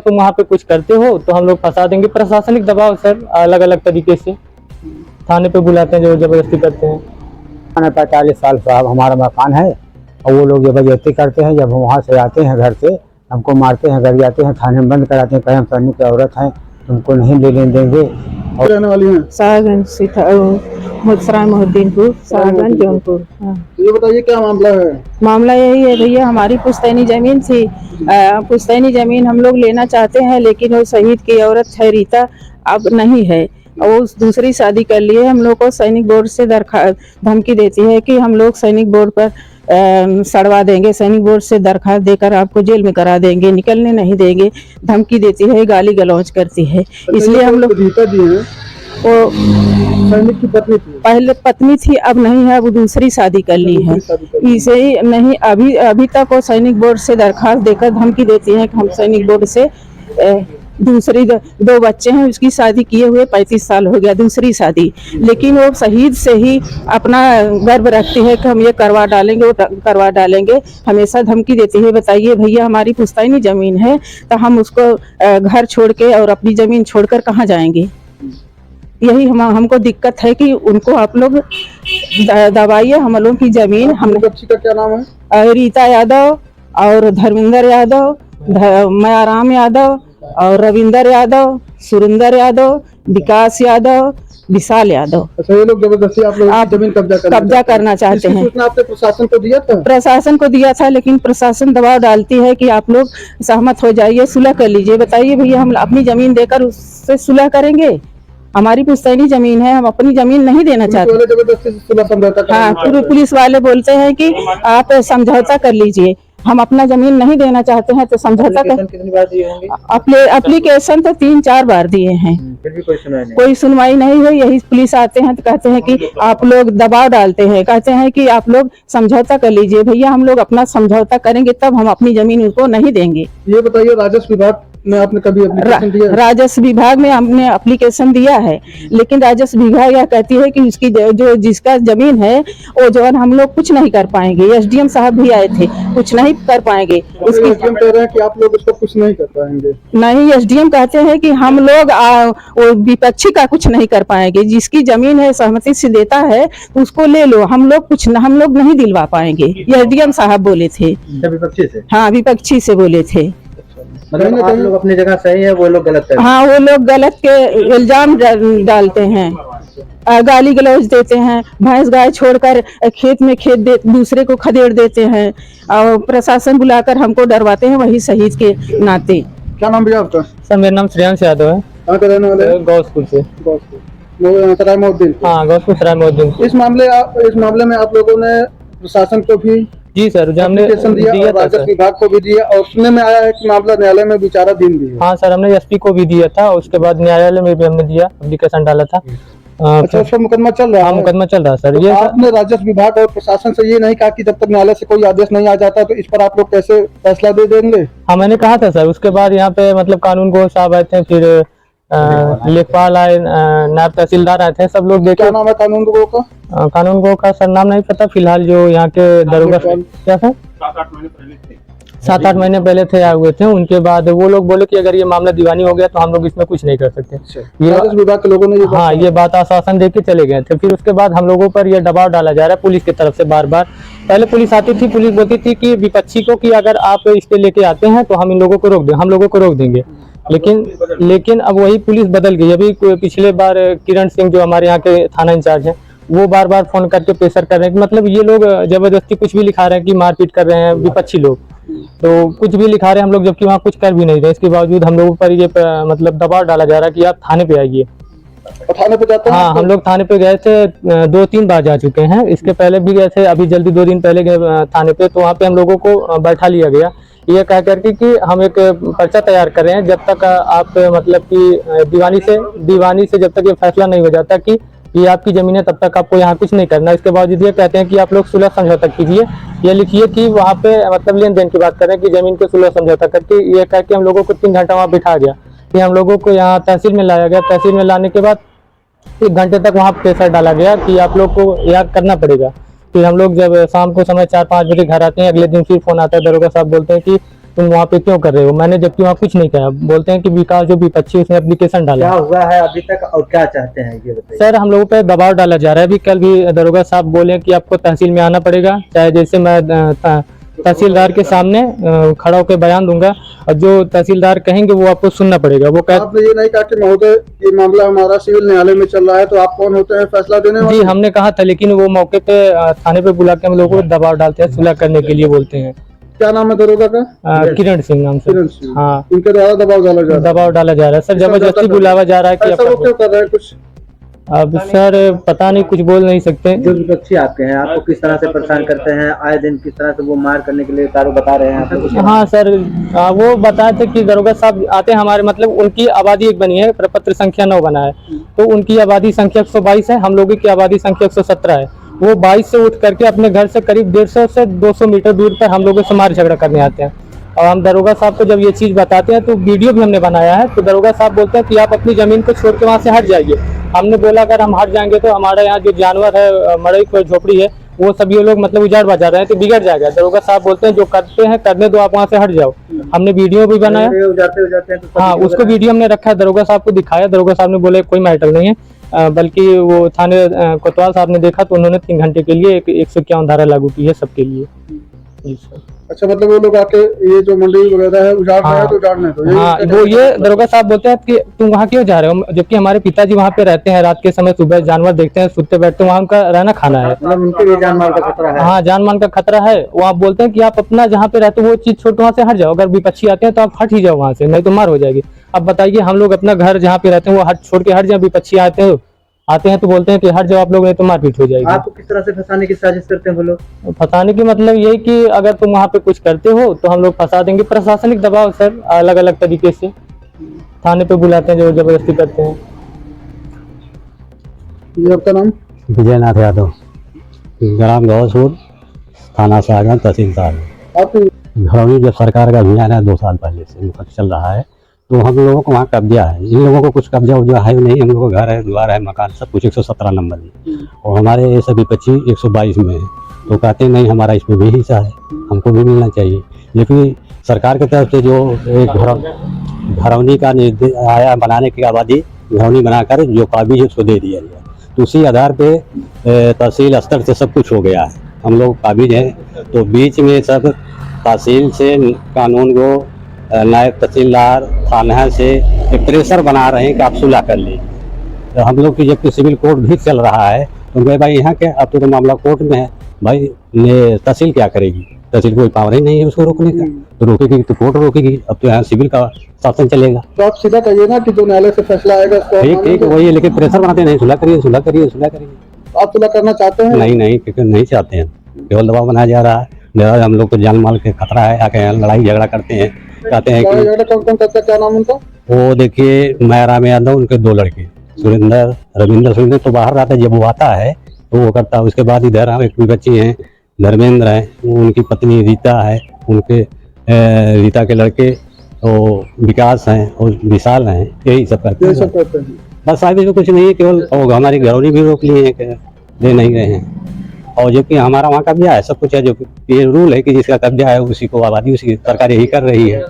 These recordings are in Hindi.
तुम वहाँ पे कुछ करते हो तो हम लोग फंसा देंगे। प्रशासनिक दबाव सर अलग अलग तरीके से थाने पे बुलाते हैं, जो जबरदस्ती करते हैं। 45 साल साहब हमारा मकान है और वो लोग जबरदस्ती करते हैं। जब हम वहाँ से आते हैं घर से, हमको मारते हैं, घर जाते हैं, थाने में बंद कराते हैं, कहीं हम सैनिक की औरत हैं, तुमको नहीं लेने देंगे। और रहने वाली हैं सागंज मुदसराय मोहद्दीनपुर सागंज जौनपुर। हाँ। ये बताइए क्या मामला है? मामला यही है भैया, हमारी पुश्तैनी जमीन थी। पुश्तैनी जमीन हम लोग लेना चाहते हैं, लेकिन वो शहीद की औरत है रीता, अब नहीं है। वो दूसरी शादी कर लिए। हम लोग को सैनिक बोर्ड से धमकी देती है कि हम लोग सैनिक बोर्ड पर सड़वा देंगे, सैनिक बोर्ड से दरखास्त देकर आपको जेल में करा देंगे, निकलने नहीं देंगे, धमकी देती है, गाली गलौज करती है। इसलिए हम लोग वो सैनिक की पत्नी थी, पहले पत्नी थी, अब नहीं है, वो दूसरी शादी कर ली है। इसे ही नहीं, अभी तक वो सैनिक बोर्ड से दरखास्त देकर धमकी देती है कि हम सैनिक बोर्ड से दूसरी दो बच्चे हैं, उसकी शादी किए हुए 35 साल हो गया, दूसरी शादी। लेकिन वो शहीद से ही अपना गर्व रखती है कि हम ये करवा डालेंगे, वो करवा डालेंगे, हमेशा धमकी देती है। बताइए भैया, हमारी पुश्तैनी जमीन है तो हम उसको घर छोड़ के और अपनी जमीन छोड़कर कहाँ जाएंगे? यही हमको दिक्कत है कि उनको आप लोग दबाइए हम लोगों की जमीन। हम बच्ची का क्या नाम है? रीता यादव और धर्मेंद्र यादव, मायाराम यादव और रविंदर यादव, सुरेंद्र यादव, विकास यादव, विशाल यादव। अच्छा, ये लोग जबरदस्ती आप लोग जमीन कब्जा करना चाहते हैं। सूचना आपने प्रशासन को दिया था? प्रशासन को दिया था, लेकिन प्रशासन दबाव डालती है कि आप लोग सहमत हो जाइए, सुलह कर लीजिए। बताइए भैया, हम अपनी जमीन देकर उससे सुलह करेंगे? हमारी पुश्तैनी जमीन है, हम अपनी जमीन नहीं देना चाहते। जबरदस्ती सुलह समझौता? हाँ, पूरे पुलिस वाले बोलते हैं कि आप समझौता कर लीजिए, हम अपना जमीन नहीं देना चाहते हैं तो समझौता कर। कितनी बार दिए होंगे? एप्लीकेशन तो 3-4 बार दिए हैं, फिर भी कोई सुनवाई नहीं हुई। यही पुलिस आते हैं तो कहते हैं कि आप लोग दबाव डालते हैं, कहते हैं कि आप लोग समझौता कर लीजिए। भैया, हम लोग अपना समझौता करेंगे तब हम अपनी जमीन उनको नहीं देंगे। ये बताइए, राजस्व विभाग में आपने कभी एप्लीकेशन दिया है? राजस्व विभाग में हमने एप्लीकेशन दिया है, लेकिन राजस्व विभाग यह कहती है कि उसकी जो जिसका जमीन है वो जो हम लोग कुछ नहीं कर पाएंगे। एसडीएम साहब भी आए थे, कुछ नहीं कर पाएंगे। उसकी एसडीएम कह रहे हैं कि आप लोग उसको कुछ नहीं कर पाएंगे। नहीं, एसडीएम कहते हैं कि हम लोग वो विपक्षी का कुछ नहीं कर पाएंगे। जिसकी जमीन है सहमति से देता है तो उसको ले लो, हम लोग नहीं दिलवा पाएंगे, एसडीएम साहब बोले थे। विपक्षी से? हाँ, विपक्षी से बोले थे। मतलब आप लोग अपनी जगह सही है, वो लोग गलत है? हाँ, वो लोग गलत के इल्जाम डालते हैं, गाली गलौज देते हैं, भैंस गाय छोड़कर खेत में दूसरे को खदेड़ देते हैं और प्रशासन बुलाकर हमको डरवाते हैं, वही शहीद के नाते। क्या नाम भैया आपका? सर, मेरा नाम श्रेयांश यादव है। कहाँ के रहने वाले? गौसपुर से। सराय मोहद्दीन? हाँ, गौसपुर सराय मोहद्दीन। इस मामले में आप लोगों ने प्रशासन को भी जी सर, जो हमने दिया, राजस्व विभाग को भी दिया, और सुनने में आया है कि मामला न्यायालय में विचाराधीन भी है। हाँ सर, हमने एसपी को भी दिया था, उसके बाद न्यायालय में भी हमने दिया, एप्लीकेशन डाला था। अच्छा, उसका मुकदमा चल रहा है? हाँ, मुकदमा चल रहा है सर। तो आपने राजस्व विभाग और प्रशासन से ये नहीं कहा कि जब तक न्यायालय से कोई आदेश नहीं आ जाता तो इस पर आप लोग कैसे फैसला दे देंगे? हाँ, मैंने कहा था सर। उसके बाद यहाँ पे मतलब कानून गो साहब आए थे, फिर लेखपाल आए, नायब तहसीलदार आए थे, सब लोग देखे। क्या नाम है कानून गो का? कानून गो का सर नाम नहीं पता फिलहाल। जो यहाँ के दरोगा क्या सर 7-8 महीने पहले थे, आए हुए थे। उनके बाद वो लोग बोले कि अगर ये मामला दीवानी हो गया तो हम लोग इसमें कुछ नहीं कर सकते। ये राजस्व विभाग के लोगों ने ये बात आश्वासन दे के चले गए थे। फिर उसके बाद हम लोगों पर ये दबाव डाला जा रहा है पुलिस की तरफ से बार बार। पहले पुलिस आती थी, पुलिस बोलती थी कि विपक्षी को कि अगर आप इसके लेके आते हैं तो हम इन लोगों को रोक देंगे, हम लोगों को रोक देंगे। लेकिन अब वही पुलिस बदल गई। अभी पिछले बार किरण सिंह जो हमारे यहाँ के थाना इंचार्ज हैं, वो बार बार फोन करके प्रेशर कर रहे हैं कि मतलब ये लोग जबरदस्ती कुछ भी लिखा रहे हैं कि मारपीट कर रहे हैं विपक्षी लोग, तो कुछ भी लिखा रहे हैं हम लोग, जबकि वहाँ कुछ कर भी नहीं रहे। इसके बावजूद हम लोगों पर ये मतलब दबाव डाला जा रहा है कि आप थाने पे आइए। थाने पे जाते हैं? हाँ, हम लोग थाने पे गए थे, 2-3 बार जा चुके हैं। इसके पहले भी गए थे, अभी जल्दी 2 दिन पहले गए थाने पे, तो वहाँ पे हम लोगों को बैठा लिया गया ये कह करके कि हम एक पर्चा तैयार कर रहे हैं, जब तक आप मतलब कि दीवानी से जब तक ये फैसला नहीं हो जाता कि ये आपकी जमीन है, तब तक आपको यहाँ कुछ नहीं करना। इसके बावजूद ये कहते हैं कि आप लोग सुलह समझौता कीजिए, ये लिखिए कि वहाँ पे मतलब लेन देन की बात करें कि जमीन के सुलह समझौता करके। ये कह के हम लोगों को 3 घंटा वहाँ बिठा गया। फिर हम लोगों को यहाँ तहसील में लाया गया। तहसील में लाने के बाद 1 घंटे तक वहाँ प्रेशर डाला गया कि आप लोग को यह करना पड़ेगा। फिर हम लोग जब शाम को समय 4-5 बजे घर आते हैं, अगले दिन फिर फोन आता है, दरोगा साहब बोलते हैं कि तुम वहाँ पे क्यों कर रहे हो, मैंने जबकि वहाँ कुछ नहीं कहा। बोलते हैं कि विकास जो विपक्षी उसने एप्लीकेशन डाला। क्या हुआ है अभी तक और क्या चाहते हैं ये बताइए। सर हम लोगों पे दबाव डाला जा रहा है। अभी कल भी दरोगा साहब बोले कि आपको तहसील में आना पड़ेगा, चाहे जैसे मैं तहसीलदार के सामने खड़ा होकर बयान दूंगा और जो तहसीलदार कहेंगे वो आपको सुनना पड़ेगा। वो आपने ये नहीं कहा कि महोदय ये मामला हमारा सिविल न्यायालय में चल रहा है, तो आप कौन होते हैं फैसला देने वाले? जी हमने कहा था, लेकिन वो मौके पे थाने पे बुला के हम लोगों को दबाव डालते हैं, सुलह करने के लिए बोलते हैं। क्या नाम है दरोगा का? किरण सिंह नाम से। किरण सिंह। हाँ इनके द्वारा दबाव डाला जा रहा है। दबाव डाला जा रहा है सर, जबरदस्ती बुलावा जा रहा है कि ऐसा वो क्यों कर रहे हैं कुछ? अब सर पता नहीं, कुछ बोल नहीं सकते। जो विपक्षी आपके हैं आपको किस तरह से परेशान करते हैं, आए दिन किस तरह से वो मार करने के लिए कार्य बता रहे हैं आपको कुछ? हाँ सर वो बताए थे कि दरोगा साहब आते हैं हमारे, मतलब उनकी आबादी एक बनी है, प्रपत्र संख्या 9 बना है, तो उनकी आबादी संख्या 122 है, हम लोगों की आबादी संख्या 117 है। वो 22 से उठ करके अपने घर से करीब 150 से 200 मीटर दूर पर हम लोगों से मार झगड़ा करने आते हैं। और हम दरोगा साहब को जब ये चीज़ बताते हैं तो वीडियो भी हमने बनाया है, तो दरोगा साहब बोलते हैं कि आप अपनी ज़मीन को छोड़ के वहाँ से हट जाइए। हमने बोला अगर हम हट जाएंगे तो हमारे यहाँ जो जानवर है, मड़ई कोई झोपड़ी है, वो सभी लोग मतलब उजाड़ बजा रहे हैं तो बिगड़ जाएगा। दरोगा साहब बोलते हैं जो करते हैं करने दो, आप वहाँ से हट जाओ। हमने वीडियो भी बनाया, जाते हैं तो हाँ उसको वीडियो हमने रखा है, दरोगा साहब को दिखाया। दरोगा साहब ने बोले कोई मैटर नहीं है, बल्कि वो थाने कोतवाल साहब ने देखा तो उन्होंने 3 घंटे के लिए 151 धारा लागू की है सबके लिए। जी सर। अच्छा, मतलब वो लोग आके ये जो मंडी वगैरह है उजाड़ रहे हैं तो उजाड़ने दो। हाँ वो ये दरोगा साहब बोलते हैं कि तुम वहाँ क्यों जा रहे हो, जबकि हमारे पिताजी वहाँ पे रहते हैं, रात के समय सुबह जानवर देखते हैं, सुनते बैठते हैं, वहाँ उनका रहना खाना है। मतलब उनके भी जान माल का खतरा है। हाँ जान मान का खतरा है। वो आप बोलते हैं कि आप अपना जहाँ पे रहते हो वो चीज छोड़ वहाँ से हट जाओ, अगर विपक्षी आते हैं तो आप हट ही जाओ वहाँ से, नहीं तो मार हो जाएगी। अब बताइए हम लोग अपना घर जहाँ पे रहते हैं वो हट छोड़ के हट जाए, विपक्षी आते हैं तो बोलते हैं कि हट जाओ आप लोग, नहीं तो मारपीट हो जाएगी। आपको किस तरह से फंसाने की साजिश करते हैं वो लोग? फंसाने की मतलब यही कि अगर तुम वहाँ पे कुछ करते हो तो हम लोग फंसा देंगे। प्रशासनिक दबाव सर, अलग अलग तरीके से थाने पे बुलाते हैं, जो जबरदस्ती करते हैं। ये आपका नाम? विजयनाथ यादव, ग्राम गौसपुर, थाना सागर, तहसीलदार। आप घरौनी जब सरकार का अभियान है 2 साल पहले से चल रहा है, तो हम लोगों को वहाँ कब्जा है। इन लोगों को कुछ कब्जा उब्जा है नहीं, हम लोगों को घर है, द्वार है, मकान सब कुछ 117 नंबर में, और हमारे ये सभी 25 122 में है। तो कहते नहीं हमारा इसमें भी हिस्सा है, हमको भी मिलना चाहिए। लेकिन सरकार की तरफ से जो एक घरौनी का निर्देश आया बनाने की आबादी, घरौनी बनाकर जो काबिज है उसको दे दिया गया, तो उसी आधार पे तहसील स्तर से सब कुछ हो गया है। हम लोग काबिज हैं, तो बीच में सब तहसील से कानून को नायब तहसीलदार थाना से एक प्रेशर बना रहे हैं कि आप सुलह कर लीजिए। तो हम लोग की जबकि सिविल कोर्ट भी चल रहा है, तो कहे भाई यहाँ के अब तो मामला कोर्ट में है, भाई तहसील क्या करेगी? तहसील कोई पावर ही नहीं है उसको रोकने का, तो रोकेगी तो कोर्ट रोकेगी। अब तो यहाँ सिविल का शासन चलेगा। तो आप सीधा कहिए ना कि जो न्यायालय से फैसला आएगा उसको ठीक ठीक वही है, लेकिन प्रेशर बनाते नहीं, सुलह करिए सुलह करिए सुलह करिए। आप सुलह करना चाहते हैं? नहीं क्योंकि नहीं चाहते हैं, केवल दबाव बनाया जा रहा है। हम लोग को जान माल के खतरा है, आके यहाँ लड़ाई झगड़ा करते हैं, कहते हैं कि कौन कौन करता है, क्या नाम उनका? वो देखिए मैराम यादव, उनके 2 लड़के सुरेंद्र रविंद्र तो बाहर रहता है, जब वो आता है तो वो करता है। उसके बाद इधर एक भी बच्चे हैं, धर्मेंद्र है, उनकी पत्नी रीता है, उनके रीता के लड़के तो विकास हैं और विशाल हैं, यही सब करते हैं। बस आगे तो कुछ नहीं है, केवल हमारी घरौनी भी रोक लिए हैं, दे नहीं रहे हैं। और जबकि हमारा वहाँ कब्जा है, सब कुछ है, जो ये रूल है कि जिसका कब्जा है उसी को आबादी, उसी सरकार यही कर रही है।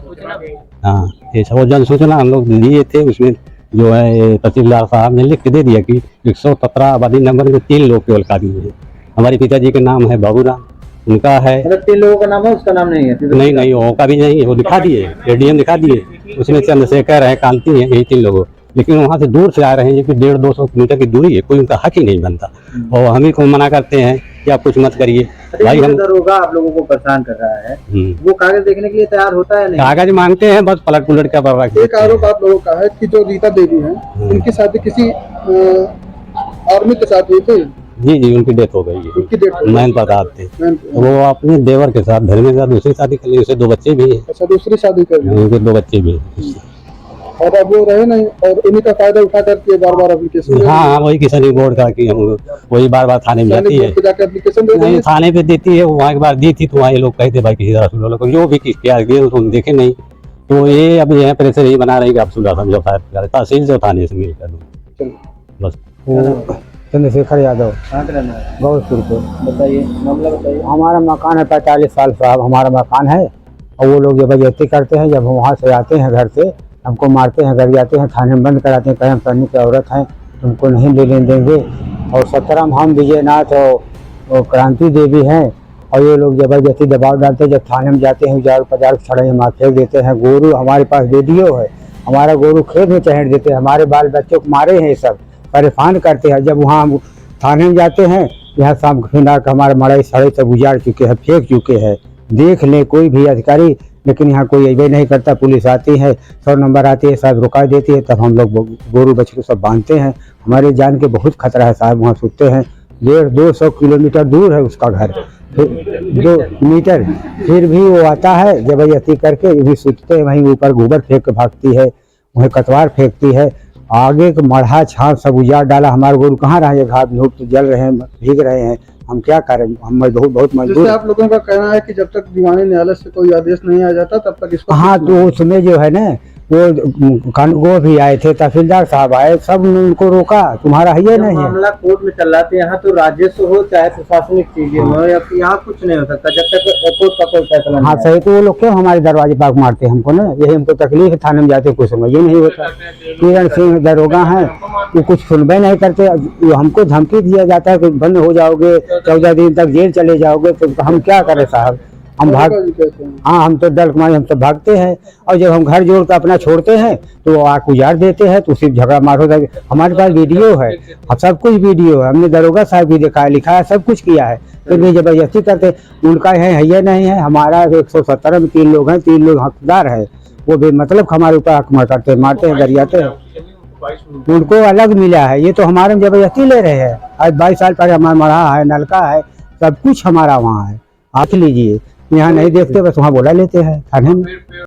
हाँ ये सब जन सूचना हम लोग दिए थे, उसमें जो है तहसीलदार साहब ने लिख के दे दिया कि 117 आबादी नंबर में 3 लोग केवल काबिज हैं। हमारे पिताजी का नाम है बाबूराम, उनका है, मतलब 3 लोगों का नाम है, उसका नाम नहीं है? नहीं वो काबिज नहीं है, वो दिखा दिए, एडीएम दिखा दिए, उसमें चंद्रशेखर है, कांति है, यही 3 लोगों। लेकिन वहाँ से दूर से आ रहे हैं, जो कि 150-200 मीटर की दूरी है, कोई उनका हक ही नहीं बनता, और हम ही को मना करते हैं कि आप कुछ मत करिए। भाई हम दरोगा आप लोगों को परेशान कर रहा है, वो कागज देखने के लिए तैयार होता है नहीं? कागज मांगते हैं, बस पलट पुलट का बर्बाद। एक आरोप आप लोगों का है कि जो रीता देवी है उनकी शादी किसी आर्मी के साथ हुई थी? जी उनकी डेथ हो गई है। उनकी डेथ मैन प्रताप थे, वो अपने देवर के साथ धर्मेंद्र के साथ दूसरी शादी कर ली, उसे 2 बच्चे भी हैं। अच्छा, दूसरी शादी कर ली, उनके 2 बच्चे भी हैं। और अब वो रहे नहीं, और इन्हीं का फायदा उठा करके बार एप्लीकेशन। हाँ वही किसान बोर्ड का कि हम वही बार थाने में जाती है, जाकर एप्लीकेशन नहीं थाने पे देती है। वहाँ एक बार दी थी तो वहाँ ये लोग कहते भाई किसी तरह सुलह को, जो भी क्या उसको देखे नहीं, तो ये अब यहाँ प्रेशर यही बना रही कि आप सुलह समझो, तहसील से थाने से मिल कर बस। चंद्रशेखर यादव, कहाँ का रहना है? गौसपुर को। बताइए मामला बताइए। हमारा मकान है 45 साल साहब, हमारा मकान है, और वो लोग जबरदस्ती करते हैं। जब हम वहाँ से आते हैं घर से, हमको मारते हैं, घर जाते हैं, थाने में बंद कराते हैं, कहीं हम सैनिक की औरत हैं, तुमको नहीं लेने देंगे। और 17 हम विजयनाथ और क्रांति देवी हैं, और ये लोग जबरदस्ती दबाव डालते हैं। जब थाने में जाते हैं, जार पजार छड़े मार फेंक देते हैं। गोरू, हमारे पास वीडियो है, हमारा गोरू खेत में चढ़ देते हैं, हमारे बाल बच्चों को मारे हैं, ये सब परेशान करते हैं। जब वहाँ हम थाने में जाते हैं, यहाँ शाम फिर हमारे मड़ई सड़े सब उजाड़ चुके हैं, फेंक चुके हैं। देख ले कोई भी अधिकारी, लेकिन यहाँ कोई अजय नहीं करता। पुलिस आती है, 100 नंबर आती है, साहब रुका देती है, तब हम लोग गोरू बच्चे को सब बांधते हैं। हमारे जान के बहुत खतरा है साहब, वहाँ सुनते हैं। 150-200 किलोमीटर दूर है उसका घर, फिर 2 मीटर, फिर भी वो आता है जबरदस्ती करके, ये भी सूतते हैं वहीं ऊपर, गोबर फेंक के भागती है, वहीं कतवार फेंकती है। आगे के मढ़ा छाप सब उजाड़ डाला। हमारे गोरू कहाँ रहे, घाट धूप तो जल रहे हैं, भीग रहे हैं, हम क्या करें, हम बहुत मजबूर। जैसे आप लोगों का कहना है कि जब तक दीवानी न्यायालय से कोई आदेश नहीं आ जाता तब तक इसको। हाँ, तो उसमें जो है ना, वो भी आए थे, तहसीलदार साहब आए, सब ने उनको रोका, तुम्हारा है ये नहीं है। मामला कोर्ट में चल रहा था, यहाँ तो राजस्व हो चाहे प्रशासनिक चीजें हो, यहाँ कुछ नहीं हो सकता जब तक कोर्ट का कोई फैसला नहीं। हाँ सही, तो वो लोग क्यों हमारे दरवाजे पाक मारते हैं हमको ना, यही हमको तकलीफ है। थाने में जाते कुछ समझ ही नहीं होता। किरण सिंह दरोगा हैं, वो कुछ सुनवाई नहीं करते। हमको धमकी दिया जाता है कि बंद हो जाओगे, 14 दिन तक जेल चले जाओगे, तो हम क्या करें साहब, हम भाग। हाँ, हम तो डर कुमारी, हम तो भागते हैं। और जब हम घर जोड़ कर अपना छोड़ते हैं तो वो आग उजाड़ देते हैं, तो सिर्फ झगड़ा मार होता है। हमारे पास वीडियो है, अब सब कुछ वीडियो है, हमने दरोगा साहब भी देखा है, लिखा है, सब कुछ किया है, फिर भी जबरदस्ती करते। उनका है ये नहीं है, हमारा 117 में 3 लोग हैं, 3 लोग हकदार है, वो भी मतलब हमारे ऊपर आक्रमण करते हैं, मारते हैं, गरियाते हैं। उनको अलग मिला है, ये तो हमारे में जबरदस्ती ले रहे हैं। आज 22 साल पहले हमारा मढ़ा है, नलका है, सब कुछ हमारा वहाँ है। आँख लीजिए, यहाँ नहीं देखते, बस वहाँ बोला लेते हैं थाने में।